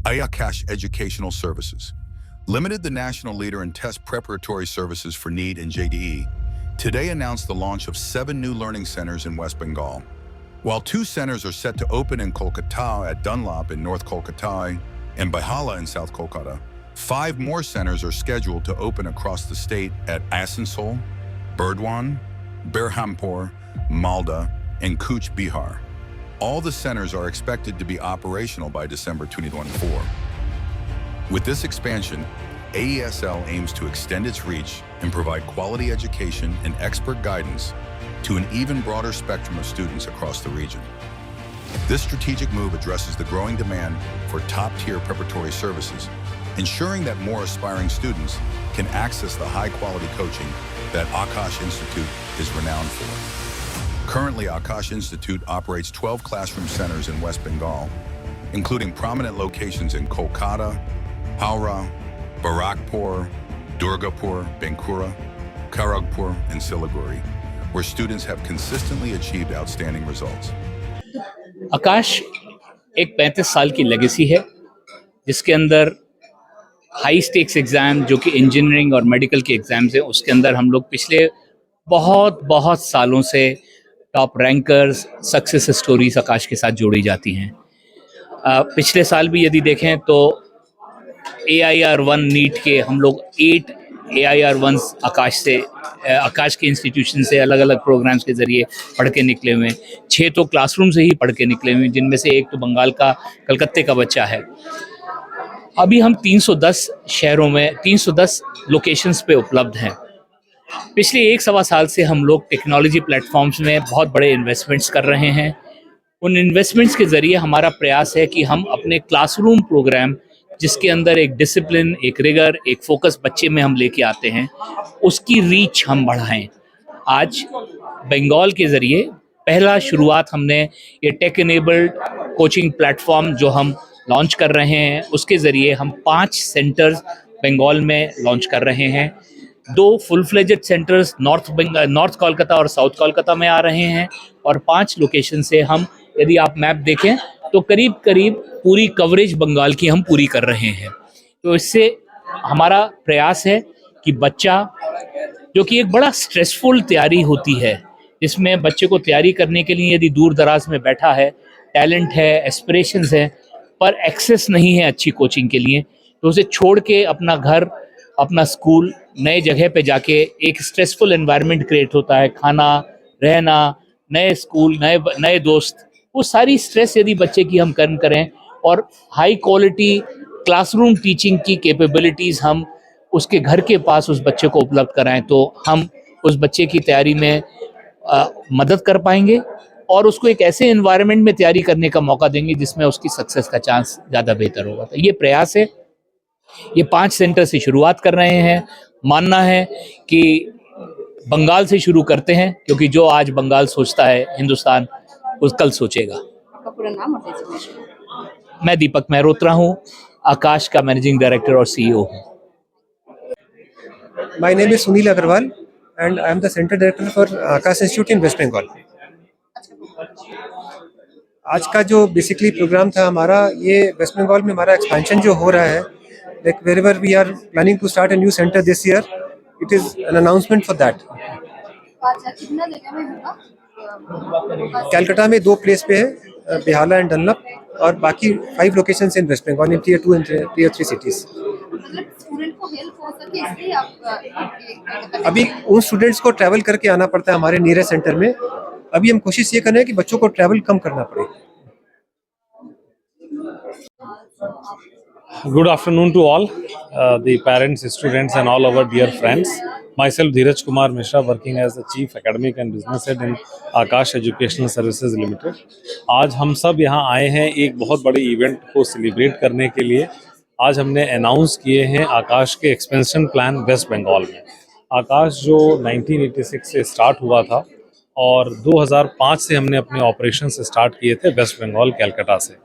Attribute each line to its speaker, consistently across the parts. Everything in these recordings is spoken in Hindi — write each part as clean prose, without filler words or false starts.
Speaker 1: Ayakash Educational Services. Limited, the national leader in test preparatory services for NEET and JDE, today announced the launch of 7 new learning centers in West Bengal. While 2 centers are set to open in Kolkata at Dunlop in North Kolkata and Behala in South Kolkata, 5 more centers are scheduled to open across the state at Asansol, Burdwan, Berhampur, Malda, and Cooch Bihar. All the centers are expected to be operational by December 2024. With this expansion, AESL aims to extend its reach and provide quality education and expert guidance to an even broader spectrum of students across the region. This strategic move addresses the growing demand for top-tier preparatory services, ensuring that more aspiring students can access the high-quality coaching that Akash Institute is renowned for. Currently, Akash Institute operates 12 classroom centers in West Bengal, including prominent locations in Kolkata, Howrah, Barakpur, Durgapur, Bankura, Kharagpur, and Siliguri, where students have consistently achieved outstanding results.
Speaker 2: आकाश एक 35 साल की लेगेसी है जिसके अंदर हाई स्टेक्स एग्ज़ाम जो कि इंजीनियरिंग और मेडिकल के एग्ज़ाम्स हैं उसके अंदर हम लोग पिछले बहुत सालों से टॉप रैंकर्स सक्सेस स्टोरीज आकाश के साथ जोड़ी जाती हैं। पिछले साल भी यदि देखें तो AIR-1 नीट के हम लोग 8 AIR-1s आकाश के इंस्टीट्यूशन से अलग अलग प्रोग्राम्स के ज़रिए पढ़ के निकले हुए हैं। 6 तो क्लासरूम से ही पढ़ के निकले हुए हैं, जिनमें से एक तो बंगाल का कलकत्ते का बच्चा है। अभी हम 310 शहरों में 310 लोकेशंस पे उपलब्ध हैं। पिछले 1-1.25 साल से हम लोग टेक्नोलॉजी प्लेटफॉर्म्स में बहुत बड़े इन्वेस्टमेंट्स कर रहे हैं। उन इन्वेस्टमेंट्स के ज़रिए हमारा प्रयास है कि हम अपने क्लासरूम प्रोग्राम जिसके अंदर एक डिसिप्लिन, एक रिगर, एक फोकस बच्चे में हम लेके आते हैं, उसकी रीच हम बढ़ाएं। आज बंगाल के ज़रिए पहला शुरुआत हमने ये टेक इनेबल्ड कोचिंग प्लेटफॉर्म जो हम लॉन्च कर रहे हैं, उसके ज़रिए हम 5 सेंटर्स बंगाल में लॉन्च कर रहे हैं। 2 full fledged centres north Kolkata और साउथ कोलकाता में आ रहे हैं और 5 लोकेशन से हम, यदि आप मैप देखें तो करीब पूरी कवरेज बंगाल की हम पूरी कर रहे हैं। तो इससे हमारा प्रयास है कि बच्चा, जो कि एक बड़ा स्ट्रेसफुल तैयारी होती है, इसमें बच्चे को तैयारी करने के लिए यदि दूर दराज में बैठा है, टैलेंट है, एस्पिरेशंस है, पर एक्सेस नहीं है अच्छी कोचिंग के लिए, तो उसे छोड़ के अपना घर, अपना स्कूल, नए जगह पे जाके एक स्ट्रेसफुल एनवायरनमेंट क्रिएट होता है, खाना, रहना, नए स्कूल, नए दोस्त, वो सारी स्ट्रेस यदि बच्चे की हम कम करें और हाई क्वालिटी क्लासरूम टीचिंग की कैपेबिलिटीज़ हम उसके घर के पास उस बच्चे को उपलब्ध कराएं, तो हम उस बच्चे की तैयारी में मदद कर पाएंगे और उसको एक ऐसे एनवायरनमेंट में तैयारी करने का मौका देंगे जिसमें उसकी सक्सेस का चांस ज़्यादा बेहतर होगा। तो ये प्रयास है। ये 5 सेंटर से शुरुआत कर रहे हैं। मानना है कि बंगाल से शुरू करते हैं, क्योंकि जो आज बंगाल सोचता है हिंदुस्तान उस कल सोचेगा।
Speaker 3: आपका पूरा नाम और डेजिग्नेशन?
Speaker 2: मैं दीपक मेहरोत्रा हूँ, आकाश का मैनेजिंग डायरेक्टर और CEO हूँ।
Speaker 4: My name is Sunil Agarwal and I am the Center Director for Akash Institute in West Bengal. आज का जो बेसिकली प्रोग्राम था हमारा, ये वेस्ट बंगाल में हमारा एक्सपेंशन जो हो रहा है, like wherever we are planning to start a new center this year, it is an announcement for that.
Speaker 3: कितना जगह में होगा?
Speaker 4: कैलकाटा में 2 प्लेस पे है, बेहाला एंड डनलप, और बाकी 5 locations in West Bengal in Tier 2 and Tier 3 cities.
Speaker 3: मतलब स्टूडेंट को हेल्प हो सके इसलिए आप
Speaker 4: अभी उन स्टूडेंट्स को ट्रैवल करके आना पड़ता है हमारे नियरेस्ट सेंटर में। अभी हम कोशिश ये कर रहे हैं कि बच्चों को ट्रैवल कम करना पड़े।
Speaker 5: Good afternoon to all, the parents, students and all our dear friends. Myself Dheeraj Kumar Mishra, working as the Chief Academic and Business Head in Akash Educational Services Limited. आज हम सब यहाँ आए हैं एक बहुत बड़े इवेंट को सेलिब्रेट करने के लिए। आज हमने अनाउंस किए हैं आकाश के एक्सपेंशन प्लान वेस्ट बंगाल में। आकाश जो 1986 से स्टार्ट हुआ था और 2005 से हमने अपने ऑपरेशन स्टार्ट किए थे वेस्ट बंगाल कैलकाटा से।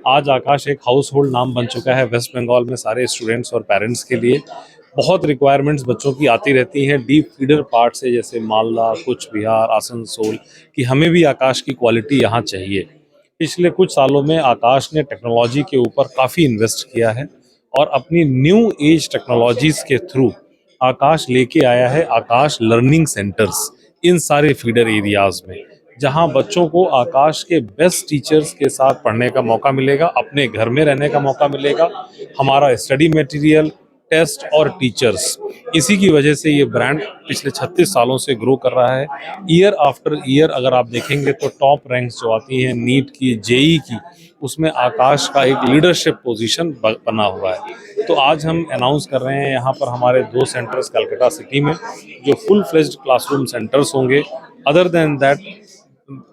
Speaker 5: आज आकाश एक हाउस होल्ड नाम बन चुका है वेस्ट बंगाल में सारे स्टूडेंट्स और पेरेंट्स के लिए। बहुत रिक्वायरमेंट्स बच्चों की आती रहती हैं डीप फीडर पार्ट से, जैसे मालदा, कुछ बिहार, आसनसोल, कि हमें भी आकाश की क्वालिटी यहाँ चाहिए। पिछले कुछ सालों में आकाश ने टेक्नोलॉजी के ऊपर काफ़ी इन्वेस्ट किया है और अपनी न्यू एज टेक्नोलॉजीज के थ्रू आकाश लेके आया है आकाश लर्निंग सेंटर्स इन सारे फीडर एरियाज में, जहां बच्चों को आकाश के बेस्ट टीचर्स के साथ पढ़ने का मौका मिलेगा, अपने घर में रहने का मौका मिलेगा। हमारा स्टडी मटेरियल, टेस्ट और टीचर्स, इसी की वजह से ये ब्रांड पिछले 36 सालों से ग्रो कर रहा है। ईयर आफ्टर ईयर अगर आप देखेंगे तो टॉप रैंक्स जो आती हैं नीट की, जेई की, उसमें आकाश का एक लीडरशिप पोजीशन बना हुआ है। तो आज हम अनाउंस कर रहे हैं यहाँ पर हमारे 2 सेंटर्स कलकत्ता सिटी में जो फुल फ्लेज्ड क्लासरूम सेंटर्स होंगे। अदर देन दैट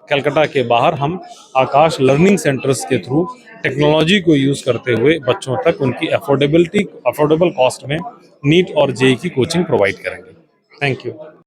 Speaker 5: कलकत्ता के बाहर हम आकाश लर्निंग सेंटर्स के थ्रू टेक्नोलॉजी को यूज़ करते हुए बच्चों तक उनकी अफोर्डेबल कॉस्ट में नीट और जेई की कोचिंग प्रोवाइड करेंगे। Thank you.